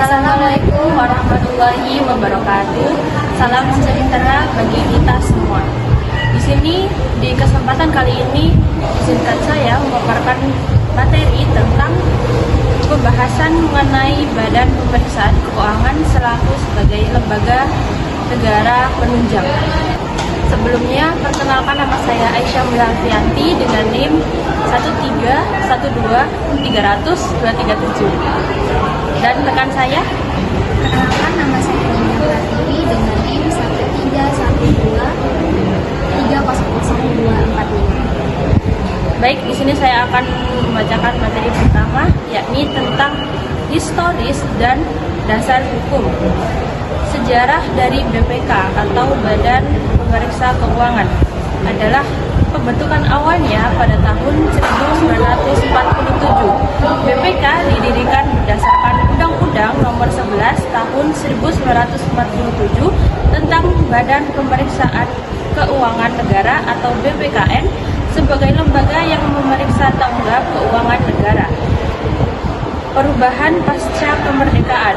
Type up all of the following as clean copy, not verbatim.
Assalamualaikum warahmatullahi wabarakatuh. Salam sejahtera bagi kita semua. Di sini, di kesempatan kali ini, izinkan saya memaparkan materi tentang pembahasan mengenai Badan Pemeriksaan Keuangan selaku sebagai lembaga negara penunjang. Sebelumnya, perkenalkan nama saya Aisyah Mulfianti dengan NIM 1312300-237. Dan rekan saya, Perkenalkan, nama saya Nina Pratiwi dengan NIM 13123000245. baik, di sini saya akan membacakan materi pertama, yakni tentang historis dan dasar hukum. Sejarah dari BPK atau Badan Pemeriksa Keuangan adalah pembentukan awalnya pada tahun 1947. BPK didirikan berdasarkan Undang-Undang Nomor 11 Tahun 1947 tentang Badan Pemeriksaan Keuangan Negara atau BPKN sebagai lembaga yang memeriksa tonggak keuangan negara. Perubahan pasca kemerdekaan.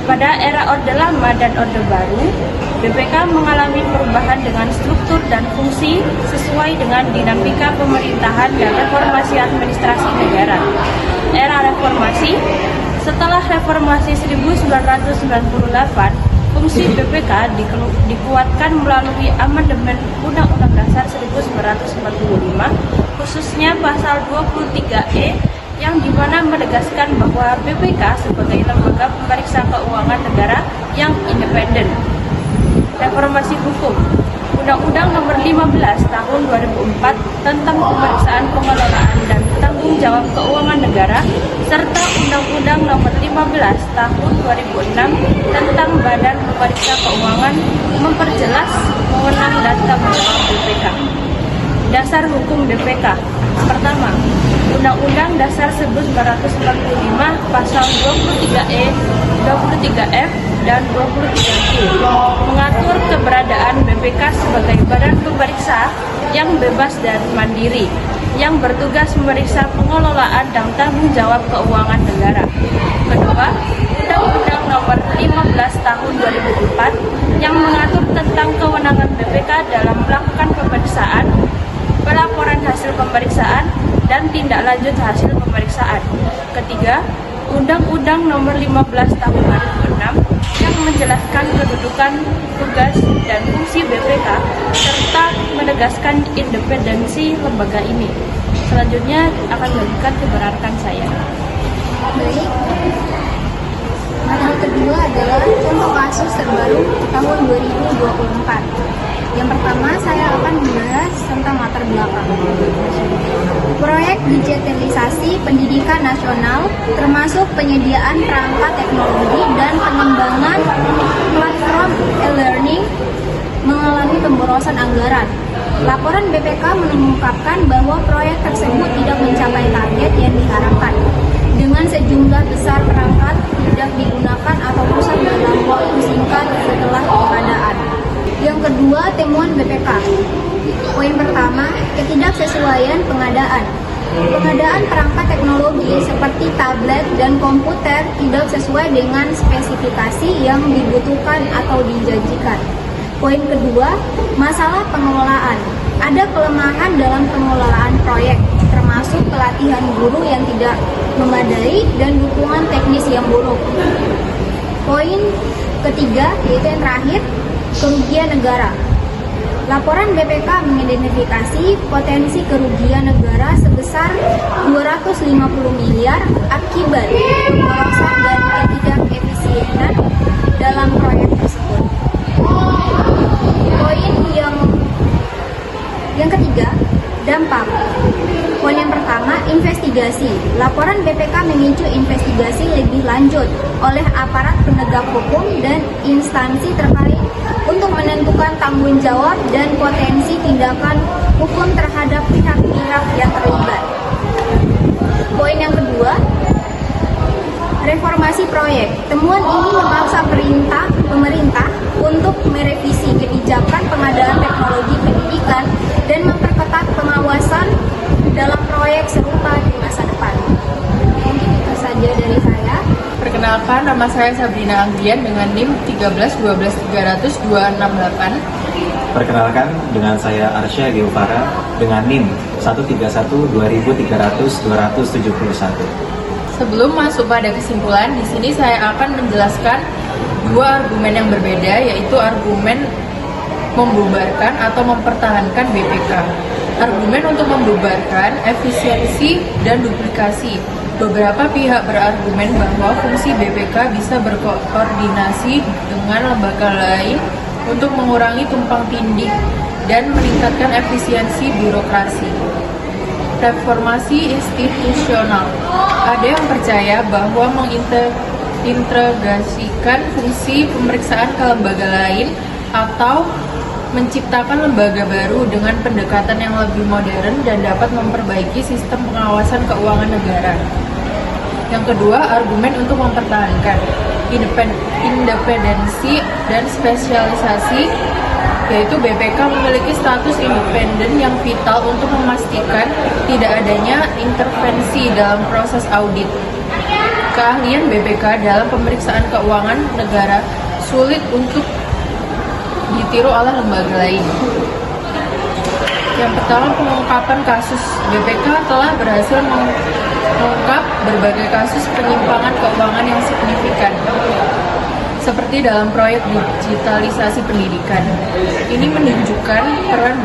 Pada era Orde Lama dan Orde Baru, BPK mengalami perubahan dengan struktur dan fungsi sesuai dengan dinamika pemerintahan dan reformasi administrasi negara. Era reformasi. Setelah reformasi 1998, fungsi BPK dikuatkan melalui amandemen Undang-Undang Dasar 1945, khususnya pasal 23E yang dimana menegaskan bahwa BPK sebagai lembaga pemeriksa keuangan negara yang independen. Reformasi hukum. Undang-Undang Nomor 15 Tahun 2004 tentang pemeriksaan pengelolaan dan tanggung jawab keuangan negara serta Undang-Undang Nomor 15 Tahun 2006 tentang Badan Pemeriksa Keuangan memperjelas wewenang dan tanggung jawab BPK. Dasar hukum BPK. Pertama, Undang-Undang Dasar 1945 Pasal 23E, 23F, dan 23Q mengatur keberadaan BPK sebagai badan pemeriksa yang bebas dan mandiri yang bertugas memeriksa pengelolaan dan tanggung jawab keuangan negara. Kedua, Undang-Undang Nomor 15 Tahun 2004 yang mengatur tentang kewenangan BPK dalam melakukan pemeriksaan, pelaporan hasil pemeriksaan, dan tindak lanjut hasil pemeriksaan. Ketiga, Undang-Undang Nomor 15 Tahun 2006 yang menjelaskan kedudukan, tugas, dan fungsi BPK serta menegaskan independensi lembaga ini. Selanjutnya akan memberikan keberatan saya. Baik. Materi kedua adalah contoh kasus terbaru tahun 2024. Yang pertama, saya akan membahas tentang latar belakang. Proyek digitalisasi pendidikan nasional termasuk penyediaan perangkat teknologi dan pengembangan platform e-learning mengalami pemborosan anggaran. Laporan BPK mengungkapkan bahwa proyek tersebut tidak mencapai target yang diharapkan. Dengan sejumlah besar perangkat tidak digunakan atau rusak dalam waktu singkat setelah pengadaan. Yang kedua, temuan BPK. Poin pertama, ketidaksesuaian pengadaan. Pengadaan perangkat teknologi seperti tablet dan komputer tidak sesuai dengan spesifikasi yang dibutuhkan atau dijanjikan. Poin kedua, masalah pengelolaan. Ada kelemahan dalam pengelolaan proyek, termasuk pelatihan guru yang tidak memadai dan dukungan teknis yang buruk. Poin ketiga, yaitu yang terakhir, kerugian negara. Laporan BPK mengidentifikasi potensi kerugian negara sebesar 250 miliar akibat pemborosan dan ketidakefisienan dalam proyek tersebut. Poin yang ketiga, dampak. Poin yang pertama, investigasi. Laporan BPK memicu investigasi lebih lanjut oleh aparat penegak hukum dan instansi terkait untuk menentukan tanggung jawab dan potensi tindakan hukum terhadap pihak-pihak yang terlibat. Poin yang kedua, reformasi proyek. Temuan ini memaksa pemerintah untuk merevisi kebijakan pengadaan teknologi pendidikan dan memperketat pengawasan dalam proyek serupa di masa depan. Mungkin itu saja dari saya. Perkenalkan, nama nama saya Sabrina Anggrian dengan NIM 1312300-268. Perkenalkan, dengan saya Arsya Geovara dengan NIM 131-2300-271. Sebelum masuk pada kesimpulan, di sini saya akan menjelaskan dua argumen yang berbeda, yaitu argumen membubarkan atau mempertahankan BPK. Argumen untuk membubarkan, efisiensi, dan duplikasi. Beberapa pihak berargumen bahwa fungsi BPK bisa berkoordinasi dengan lembaga lain untuk mengurangi tumpang tindih dan meningkatkan efisiensi birokrasi. Reformasi institusional. Ada yang percaya bahwa mengintegrasikan fungsi pemeriksaan ke lembaga lain atau menciptakan lembaga baru dengan pendekatan yang lebih modern dan dapat memperbaiki sistem pengawasan keuangan negara. Yang kedua, argumen untuk mempertahankan independensi dan spesialisasi, yaitu BPK memiliki status independen yang vital untuk memastikan tidak adanya intervensi dalam proses audit. Keahlian BPK dalam pemeriksaan keuangan negara sulit untuk ditiru oleh lembaga lain. Yang pertama, pengungkapan kasus. BPK telah berhasil mengungkap berbagai kasus penyimpangan keuangan yang signifikan, seperti dalam proyek digitalisasi pendidikan. Ini menunjukkan peran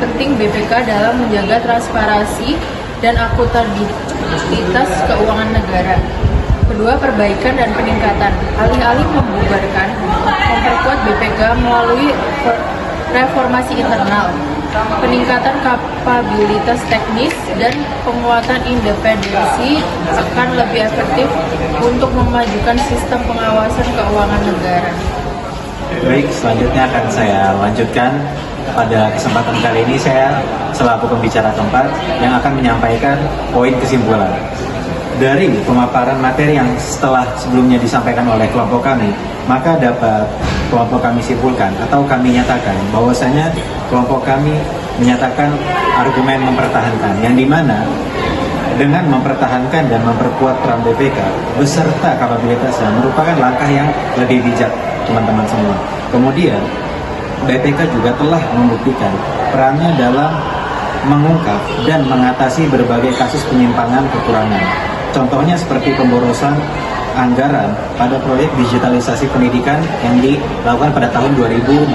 penting BPK dalam menjaga transparansi dan akuntabilitas keuangan negara. Kedua, perbaikan dan peningkatan. Alih-alih membubarkan, memperkuat BPK melalui reformasi internal, peningkatan kapabilitas teknis, dan penguatan independensi akan lebih efektif untuk memajukan sistem pengawasan keuangan negara. Baik, selanjutnya akan saya lanjutkan. Pada kesempatan kali ini saya selaku pembicara keempat yang akan menyampaikan poin kesimpulan. Dari pemaparan materi yang setelah sebelumnya disampaikan oleh kelompok kami, maka dapat kelompok kami simpulkan atau kami nyatakan bahwasanya kelompok kami menyatakan argumen mempertahankan, yang dimana dengan mempertahankan dan memperkuat peran BPK beserta kapabilitasnya merupakan langkah yang lebih bijak, teman-teman semua. Kemudian BPK juga telah membuktikan perannya dalam mengungkap dan mengatasi berbagai kasus penyimpangan kekurangan. Contohnya seperti pemborosan anggaran pada proyek digitalisasi pendidikan yang dilakukan pada tahun 2023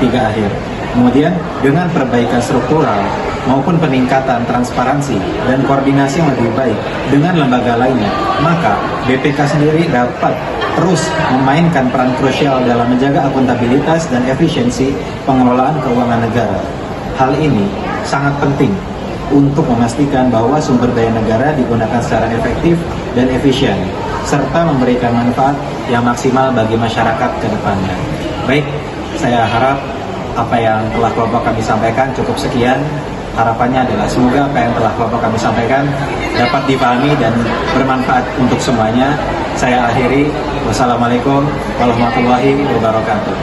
akhir. Kemudian dengan perbaikan struktural maupun peningkatan transparansi dan koordinasi yang lebih baik dengan lembaga lainnya, maka BPK sendiri dapat terus memainkan peran krusial dalam menjaga akuntabilitas dan efisiensi pengelolaan keuangan negara. Hal ini sangat penting untuk memastikan bahwa sumber daya negara digunakan secara efektif dan efisien, serta memberikan manfaat yang maksimal bagi masyarakat ke depannya. Baik, saya harap apa yang telah kelompok kami sampaikan cukup sekian. Harapannya adalah semoga apa yang telah kelompok kami sampaikan dapat dipahami dan bermanfaat untuk semuanya. Saya akhiri. Wassalamualaikum warahmatullahi wabarakatuh.